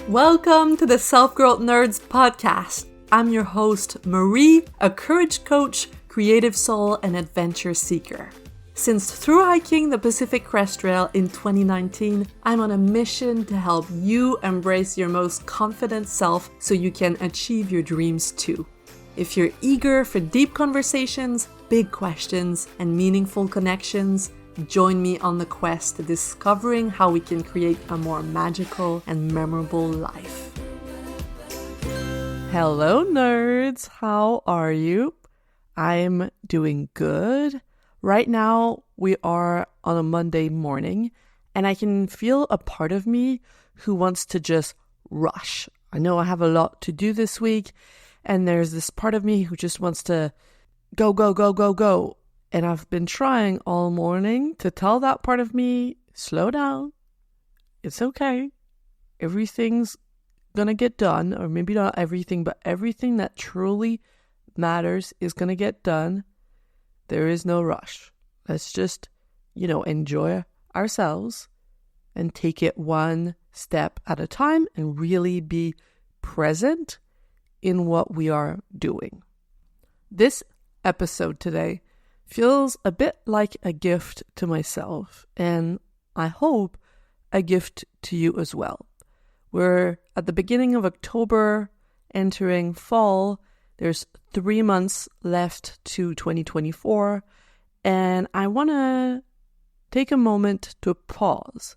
Welcome to the Self-Growth Nerds podcast. I'm your host, Marie, a courage coach, creative soul, and adventure seeker. Since through hiking the Pacific Crest Trail in 2019, I'm on a mission to help you embrace your most confident self so you can achieve your dreams too. If you're eager for deep conversations, big questions, and meaningful connections, join me on the quest to discovering how we can create a more magical and memorable life. Hello, nerds. How are you? I'm doing good. Right now, we are on a Monday morning, and I can feel a part of me who wants to just rush. I know I have a lot to do this week, and there's this part of me who just wants to go, go, go, go, go. And I've been trying all morning to tell that part of me, slow down. It's okay. Everything's gonna get done, or maybe not everything, but everything that truly matters is gonna get done. There is no rush. Let's just, enjoy ourselves and take it one step at a time and really be present in what we are doing. This episode today feels a bit like a gift to myself, and I hope a gift to you as well. We're at the beginning of October, entering fall. There's 3 months left to 2024, and I want to take a moment to pause,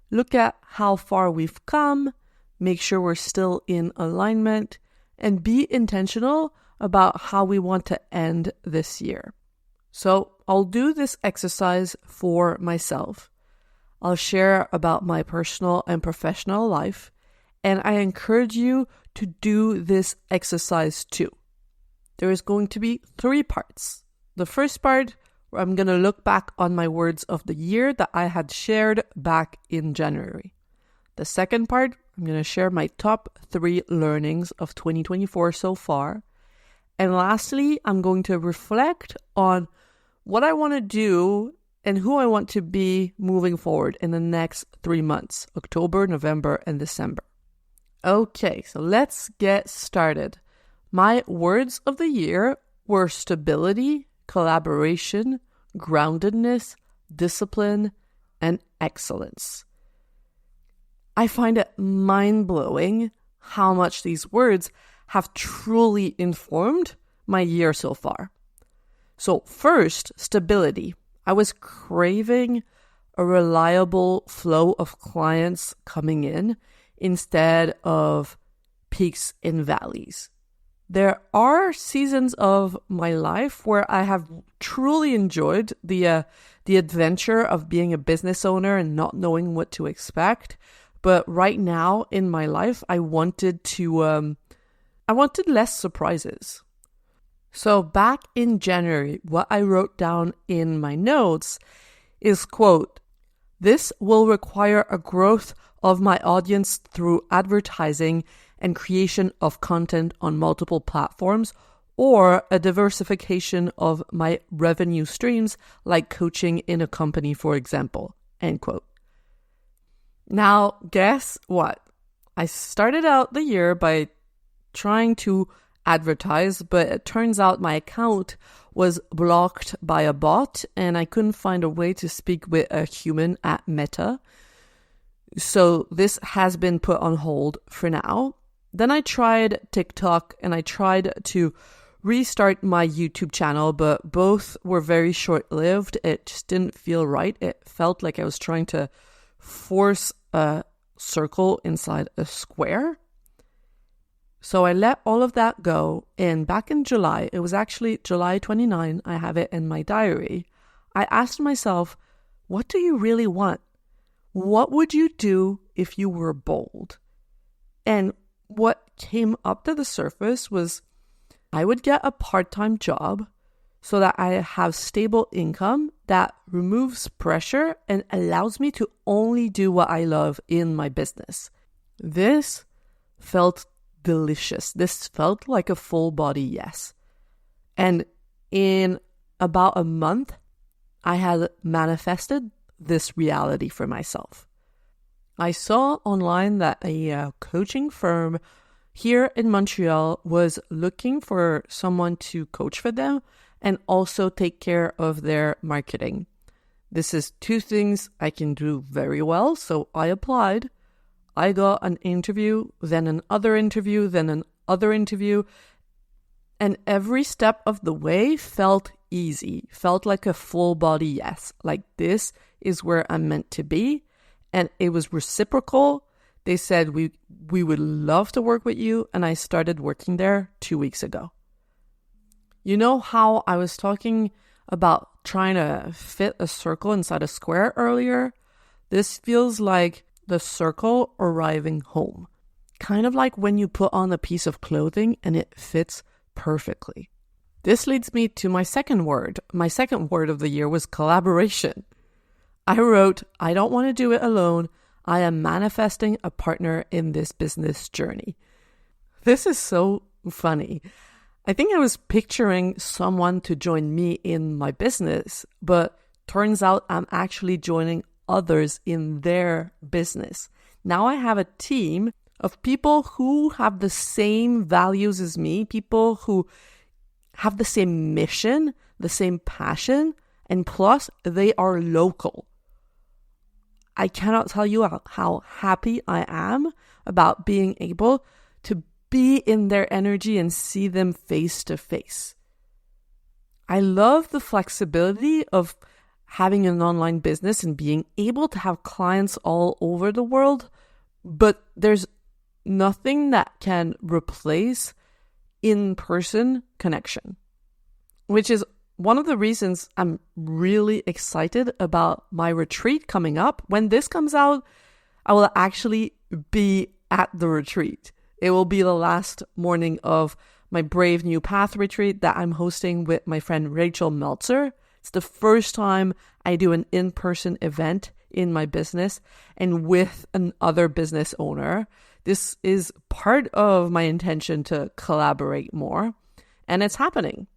look at how far we've come, make sure we're still in alignment, and be intentional about how we want to end this year. So I'll do this exercise for myself. I'll share about my personal and professional life, and I encourage you to do this exercise too. There is going to be 3 parts. The first part, where I'm going to look back on my words of the year that I had shared back in January. The second part, I'm going to share my top 3 learnings of 2024 so far. And lastly, I'm going to reflect on what I want to do and who I want to be moving forward in the next 3 months, October, November, and December. Okay, so let's get started. My words of the year were stability, collaboration, groundedness, discipline, and excellence. I find it mind-blowing how much these words have truly informed my year so far. So first, stability. I was craving a reliable flow of clients coming in instead of peaks and valleys. There are seasons of my life where I have truly enjoyed the adventure of being a business owner and not knowing what to expect. But right now in my life, I wanted less surprises. So back in January, what I wrote down in my notes is, quote, "This will require a growth of my audience through advertising and creation of content on multiple platforms, or a diversification of my revenue streams like coaching in a company, for example," end quote. Now, guess what? I started out the year by trying to advertise, but it turns out my account was blocked by a bot and I couldn't find a way to speak with a human at Meta. So this has been put on hold for now. Then I tried TikTok and I tried to restart my YouTube channel, but both were very short-lived. It just didn't feel right. It felt like I was trying to force a circle inside a square. So I let all of that go, and back in July, it was actually July 29, I have it in my diary, I asked myself, what do you really want? What would you do if you were bold? And what came up to the surface was I would get a part-time job so that I have stable income that removes pressure and allows me to only do what I love in my business. This felt delicious. This felt like a full body yes. And in about a month, I had manifested this reality for myself. I saw online that a coaching firm here in Montreal was looking for someone to coach for them and also take care of their marketing. This is two things I can do very well, so I applied. I got an interview, then another interview, then another interview, and every step of the way felt easy, felt like a full body yes, like this is where I'm meant to be, and it was reciprocal. They said, we would love to work with you, and I started working there 2 weeks ago. You know how I was talking about trying to fit a circle inside a square earlier? This feels like the circle arriving home. Kind of like when you put on a piece of clothing and it fits perfectly. This leads me to my second word. My second word of the year was collaboration. I wrote, I don't want to do it alone. I am manifesting a partner in this business journey. This is so funny. I think I was picturing someone to join me in my business, but turns out I'm actually joining others in their business. Now I have a team of people who have the same values as me, people who have the same mission, the same passion, and plus they are local. I cannot tell you how happy I am about being able to be in their energy and see them face to face. I love the flexibility of having an online business and being able to have clients all over the world, but there's nothing that can replace in-person connection, which is one of the reasons I'm really excited about my retreat coming up. When this comes out, I will actually be at the retreat. It will be the last morning of my Brave New Path retreat that I'm hosting with my friend Rachel Meltzer. It's the first time I do an in-person event in my business and with another business owner. This is part of my intention to collaborate more, and it's happening.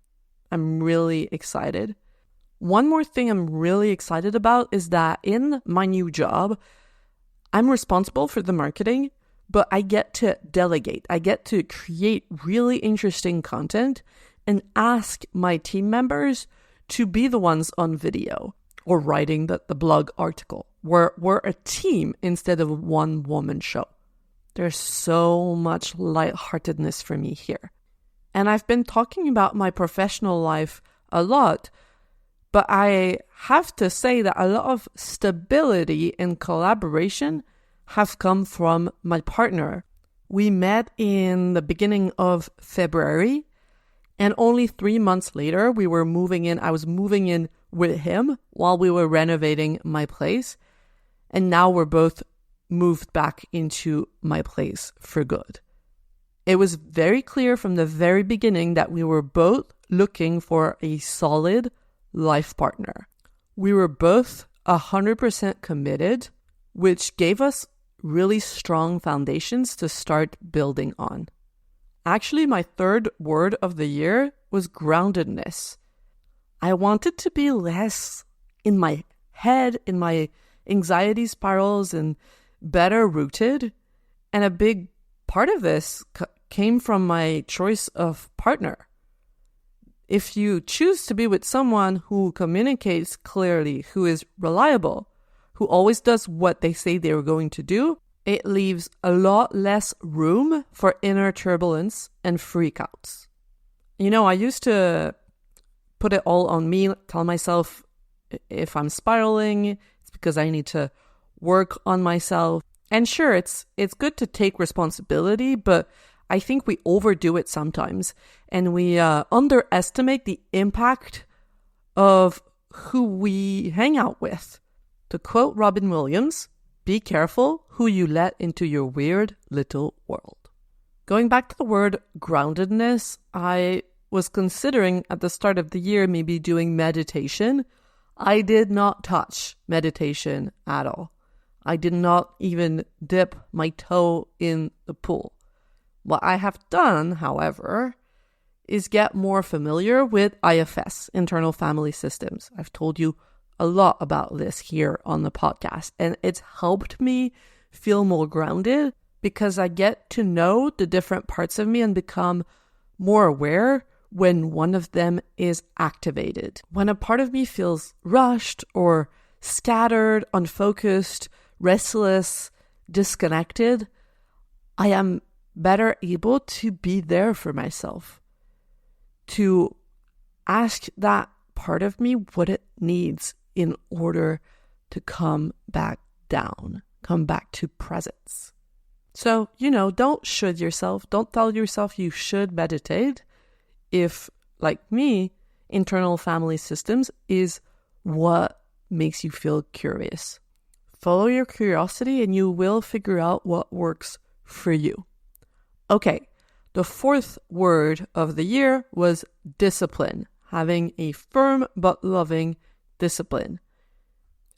I'm really excited. One more thing I'm really excited about is that in my new job, I'm responsible for the marketing, but I get to delegate. I get to create really interesting content and ask my team members to be the ones on video or writing the blog article. We're a team instead of a one-woman show. There's so much lightheartedness for me here. And I've been talking about my professional life a lot, but I have to say that a lot of stability and collaboration have come from my partner. We met in the beginning of February, and only 3 months later, I was moving in with him while we were renovating my place, and now we're both moved back into my place for good. It was very clear from the very beginning that we were both looking for a solid life partner. We were both 100% committed, which gave us really strong foundations to start building on. Actually, my third word of the year was groundedness. I wanted to be less in my head, in my anxiety spirals, and better rooted. And a big part of this came from my choice of partner. If you choose to be with someone who communicates clearly, who is reliable, who always does what they say they're going to do, it leaves a lot less room for inner turbulence and freakouts. You know, I used to put it all on me, tell myself if I'm spiraling, it's because I need to work on myself. And sure, it's good to take responsibility, but I think we overdo it sometimes, and we underestimate the impact of who we hang out with. To quote Robin Williams, be careful who you let into your weird little world. Going back to the word groundedness, I was considering at the start of the year maybe doing meditation. I did not touch meditation at all. I did not even dip my toe in the pool. What I have done, however, is get more familiar with IFS, internal family systems. I've told you a lot about this here on the podcast, and it's helped me feel more grounded because I get to know the different parts of me and become more aware when one of them is activated. When a part of me feels rushed or scattered, unfocused, restless, disconnected, I am better able to be there for myself, to ask that part of me what it needs in order to come back down, come back to presence. So, don't should yourself. Don't tell yourself you should meditate if, like me, internal family systems is what makes you curious. Follow your curiosity and you will figure out what works for you. Okay, the fourth word of the year was discipline, having a firm but loving discipline.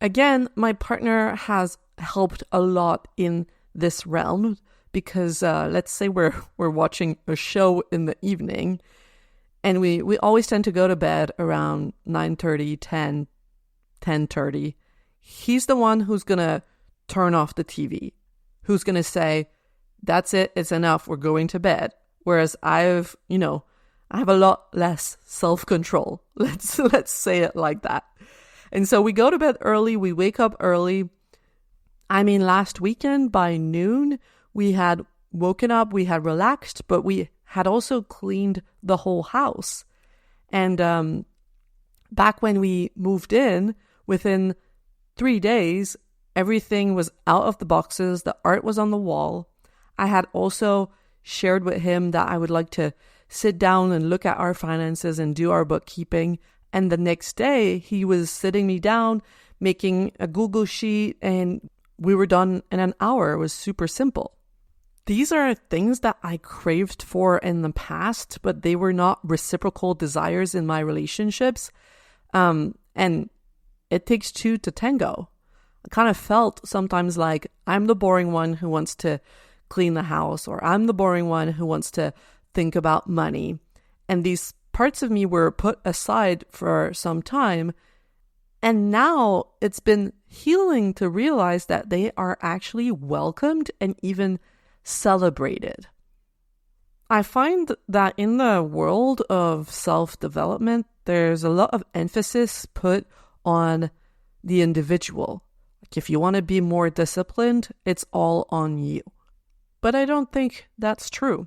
Again, my partner has helped a lot in this realm because let's say we're watching a show in the evening and we always tend to go to bed around 9:30, 10, 10:30. He's the one who's going to turn off the TV, who's going to say, that's it, it's enough, we're going to bed. Whereas I have a lot less self-control. Let's say it like that. And so we go to bed early, we wake up early. Last weekend by noon, we had woken up, we had relaxed, but we had also cleaned the whole house. And back when we moved in, within 3 days, everything was out of the boxes, the art was on the wall. I had also shared with him that I would like to sit down and look at our finances and do our bookkeeping. And the next day, he was sitting me down, making a Google sheet, and we were done in an hour. It was super simple. These are things that I craved for in the past, but they were not reciprocal desires in my relationships. And it takes two to tango. I kind of felt sometimes like I'm the boring one who wants to clean the house, or I'm the boring one who wants to think about money. And these parts of me were put aside for some time. And now it's been healing to realize that they are actually welcomed and even celebrated. I find that in the world of self-development, there's a lot of emphasis put on the individual. Like if you want to be more disciplined, it's all on you. But I don't think that's true.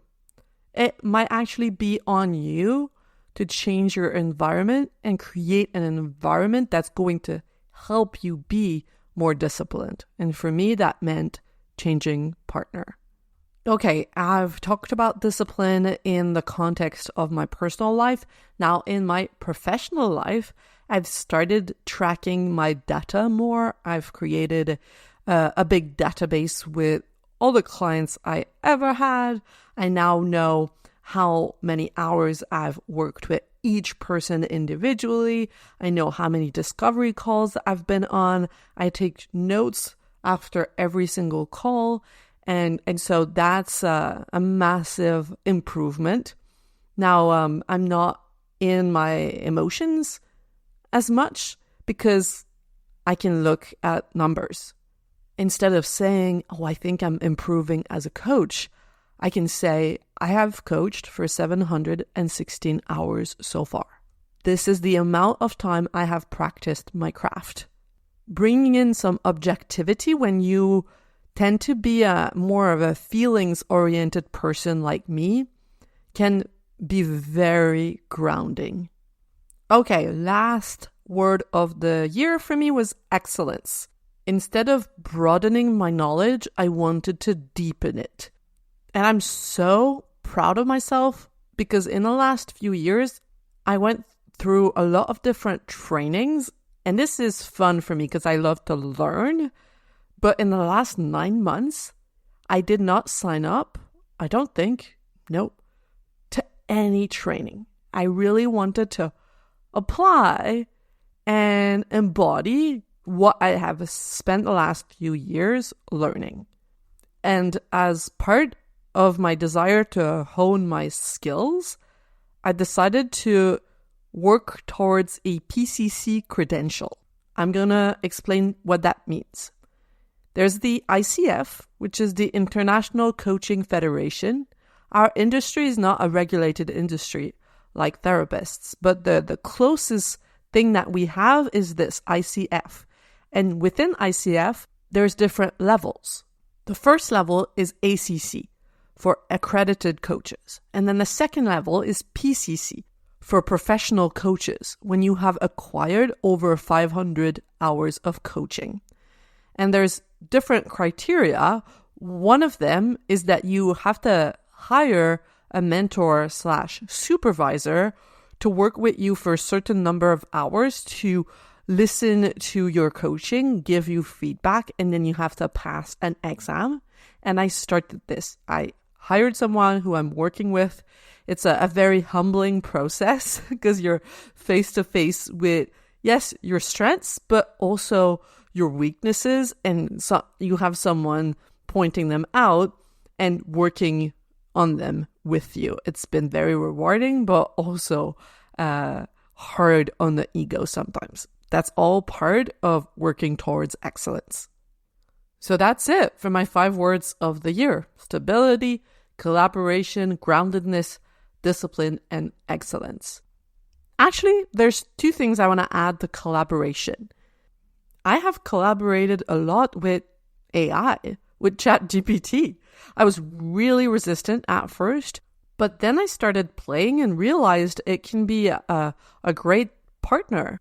It might actually be on you to change your environment and create an environment that's going to help you be more disciplined. And for me, that meant changing partner. Okay, I've talked about discipline in the context of my personal life. Now, in my professional life, I've started tracking my data more. I've created a big database with all the clients I ever had. I now know how many hours I've worked with each person individually. I know how many discovery calls I've been on. I take notes after every single call. And so that's a massive improvement. Now, I'm not in my emotions as much because I can look at numbers. Instead of saying, oh, I think I'm improving as a coach, I can say, I have coached for 716 hours so far. This is the amount of time I have practiced my craft. Bringing in some objectivity when you tend to be more of a feelings-oriented person like me can be very grounding. Okay, last word of the year for me was excellence. Instead of broadening my knowledge, I wanted to deepen it. And I'm so proud of myself because in the last few years, I went through a lot of different trainings. And this is fun for me because I love to learn. But in the last 9 months, I did not sign up, I don't think, nope, to any training. I really wanted to apply and embody what I have spent the last few years learning. And as part of my desire to hone my skills, I decided to work towards a PCC credential. I'm going to explain what that means. There's the ICF, which is the International Coaching Federation. Our industry is not a regulated industry like therapists, but the closest thing that we have is this ICF. And within ICF, there's different levels. The first level is ACC for accredited coaches. And then the second level is PCC for professional coaches when you have acquired over 500 hours of coaching. And there's different criteria. One of them is that you have to hire a mentor/supervisor to work with you for a certain number of hours to listen to your coaching, give you feedback, and then you have to pass an exam. And I started this. I hired someone who I'm working with. It's a very humbling process because you're face to face with, yes, your strengths, but also your weaknesses. And so you have someone pointing them out and working on them with you. It's been very rewarding, but also hard on the ego sometimes. That's all part of working towards excellence. So that's it for my 5 words of the year: stability, collaboration, groundedness, discipline, and excellence. Actually, there's 2 things I want to add to collaboration. I have collaborated a lot with AI, with ChatGPT. I was really resistant at first, but then I started playing and realized it can be a great partner.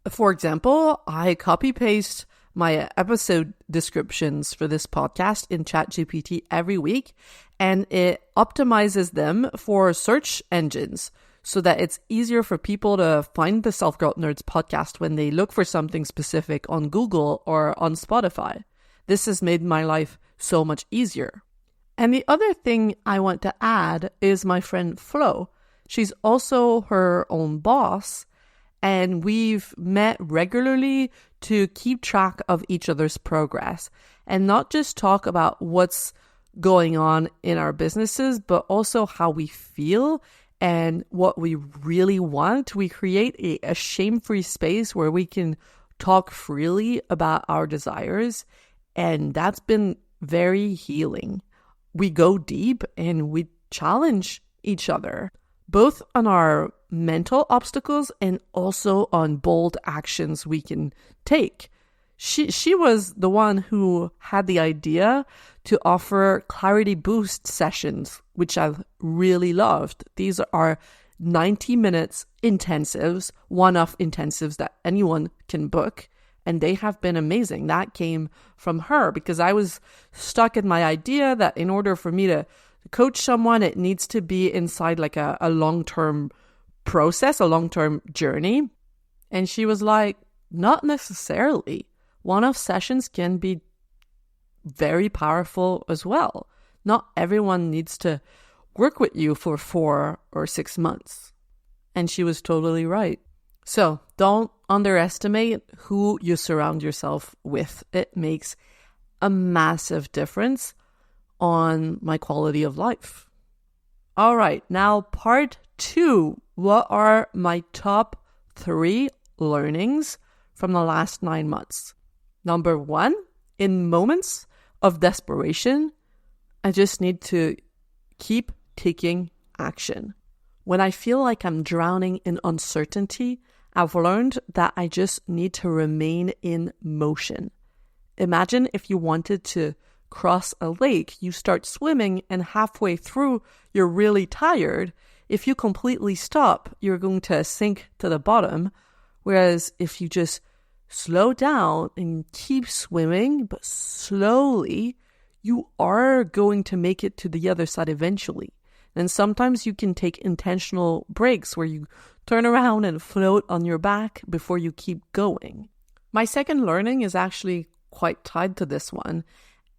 For example, I copy-paste my episode descriptions for this podcast in ChatGPT every week, and it optimizes them for search engines so that it's easier for people to find the Self-Growth Nerds podcast when they look for something specific on Google or on Spotify. This has made my life so much easier. And the other thing I want to add is my friend Flo. She's also her own boss, and we've met regularly to keep track of each other's progress and not just talk about what's going on in our businesses, but also how we feel and what we really want. We create a shame-free space where we can talk freely about our desires, and that's been very healing. We go deep and we challenge each other, both on our mental obstacles and also on bold actions we can take. She was the one who had the idea to offer clarity boost sessions, which I've really loved. These are 90 minutes intensives, one-off intensives that anyone can book. And they have been amazing. That came from her because I was stuck in my idea that in order for me to coach someone, it needs to be inside like a long-term process, a long-term journey. And she was like, not necessarily. One-off sessions can be very powerful as well. Not everyone needs to work with you for 4 or 6 months. And she was totally right. So don't underestimate who you surround yourself with. It makes a massive difference on my quality of life. All right, now part 2. What are my top 3 learnings from the last 9 months? Number 1, in moments of desperation, I just need to keep taking action. When I feel like I'm drowning in uncertainty, I've learned that I just need to remain in motion. Imagine if you wanted to cross a lake, you start swimming and halfway through, you're really tired. If you completely stop, you're going to sink to the bottom. Whereas if you just slow down and keep swimming, but slowly, you are going to make it to the other side eventually. And sometimes you can take intentional breaks where you turn around and float on your back before you keep going. My second learning is actually quite tied to this one,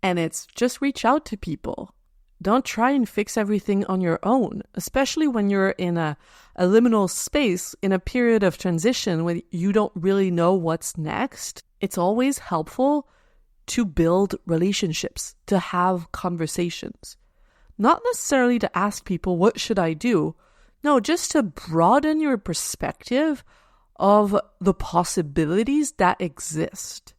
and it's just reach out to people. Don't try and fix everything on your own, especially when you're in a liminal space, in a period of transition where you don't really know what's next. It's always helpful to build relationships, to have conversations. Not necessarily to ask people, what should I do? No, just to broaden your perspective of the possibilities that exist.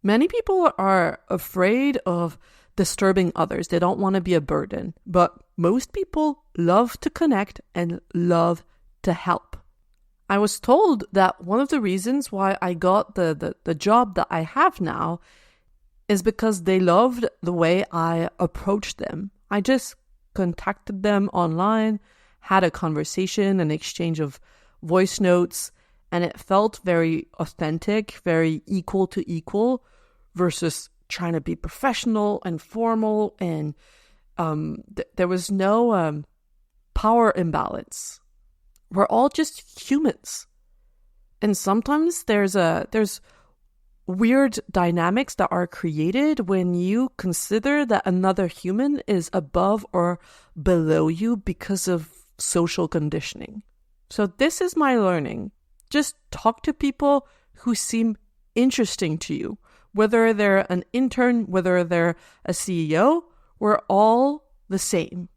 Many people are afraid of disturbing others. They don't want to be a burden, but most people love to connect and love to help. I was told that one of the reasons why I got the job that I have now is because they loved the way I approached them. I just contacted them online, had a conversation, an exchange of voice notes, and it felt very authentic, very equal to equal versus trying to be professional and formal, and there was no power imbalance. We're all just humans. And sometimes there's weird dynamics that are created when you consider that another human is above or below you because of social conditioning. So this is my learning. Just talk to people who seem interesting to you. Whether they're an intern, whether they're a CEO, we're all the same.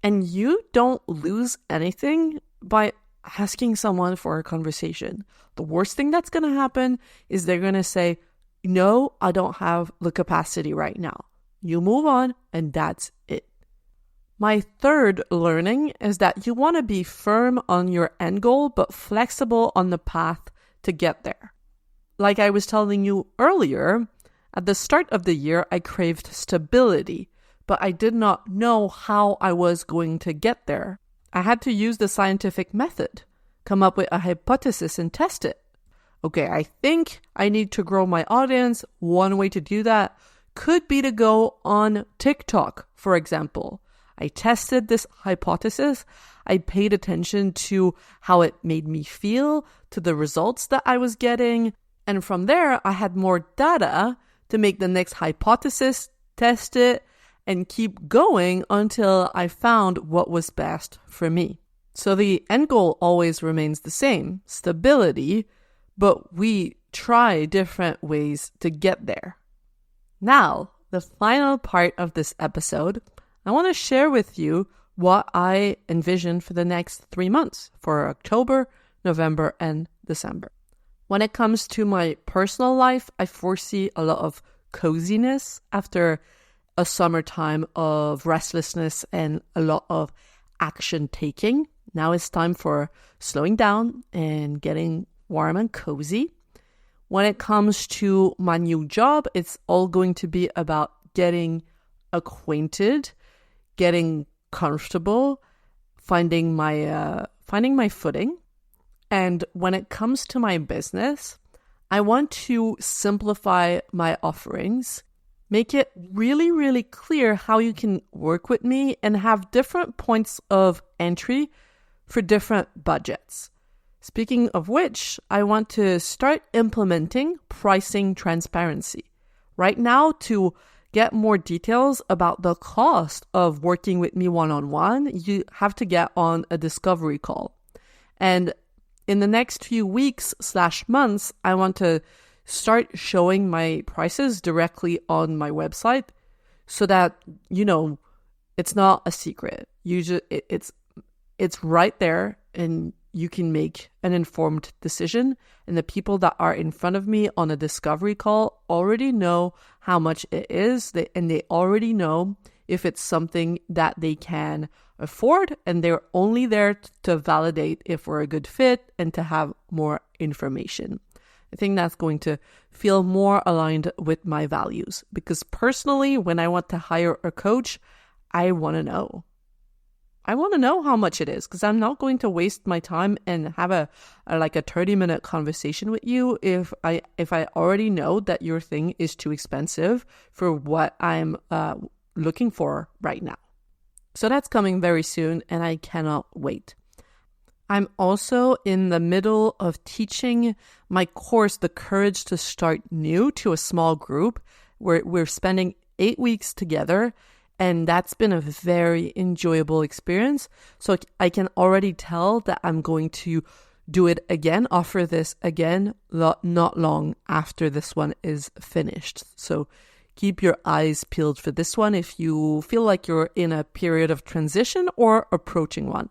And you don't lose anything by asking someone for a conversation. The worst thing that's going to happen is they're going to say, no, I don't have the capacity right now. You move on, and that's it. My third learning is that you want to be firm on your end goal, but flexible on the path to get there. Like I was telling you earlier, at the start of the year, I craved stability, but I did not know how I was going to get there. I had to use the scientific method, come up with a hypothesis and test it. Okay, I think I need to grow my audience. One way to do that could be to go on TikTok, for example. I tested this hypothesis. I paid attention to how it made me feel, to the results that I was getting. And from there, I had more data to make the next hypothesis, test it, and keep going until I found what was best for me. So the end goal always remains the same, stability, but we try different ways to get there. Now, the final part of this episode, I want to share with you what I envision for the next 3 months, for October, November, and December. When it comes to my personal life, I foresee a lot of coziness after a summertime of restlessness and a lot of action taking. Now it's time for slowing down and getting warm and cozy. When it comes to my new job, it's all going to be about getting acquainted, getting comfortable, finding my footing. And when it comes to my business, I want to simplify my offerings, make it really, really clear how you can work with me, and have different points of entry for different budgets. Speaking of which, I want to start implementing pricing transparency. Right now, to get more details about the cost of working with me one-on-one, you have to get on a discovery call. And in the next few weeks/months, I want to start showing my prices directly on my website so that, it's not a secret. It's right there, and you can make an informed decision. And the people that are in front of me on a discovery call already know how much it is, and they already know if it's something that they can afford, and they're only there to validate if we're a good fit and to have more information. I think that's going to feel more aligned with my values, because personally, when I want to hire a coach, I want to know. I want to know how much it is, because I'm not going to waste my time and have a 30-minute conversation with you if I already know that your thing is too expensive for what I'm looking for right now. So that's coming very soon, and I cannot wait. I'm also in the middle of teaching my course, The Courage to Start New, to a small group where we're spending 8 weeks together. And that's been a very enjoyable experience. So I can already tell that I'm going to do it again, offer this again, not long after this one is finished. So keep your eyes peeled for this one if you feel like you're in a period of transition or approaching one.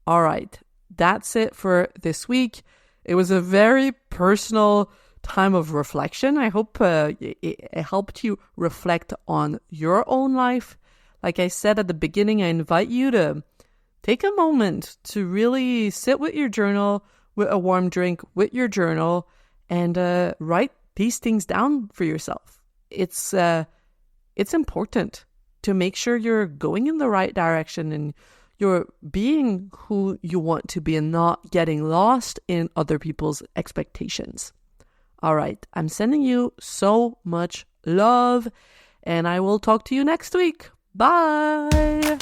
All right, that's it for this week. It was a very personal time of reflection. I hope it helped you reflect on your own life. Like I said at the beginning, I invite you to take a moment to really sit with your journal, with a warm drink, with your journal, and write these things down for yourself. It's important to make sure you're going in the right direction and you're being who you want to be and not getting lost in other people's expectations. All right, I'm sending you so much love, and I will talk to you next week. Bye!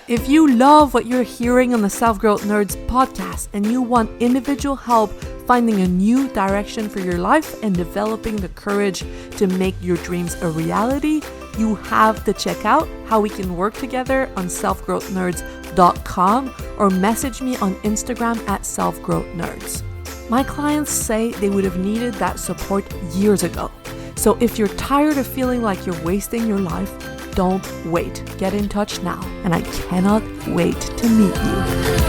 If you love what you're hearing on the Self-Growth Nerds podcast and you want individual help finding a new direction for your life and developing the courage to make your dreams a reality, you have to check out how we can work together on selfgrowthnerds.com or message me on Instagram at selfgrowthnerds. My clients say they would have needed that support years ago. So if you're tired of feeling like you're wasting your life, don't wait. Get in touch now, and I cannot wait to meet you.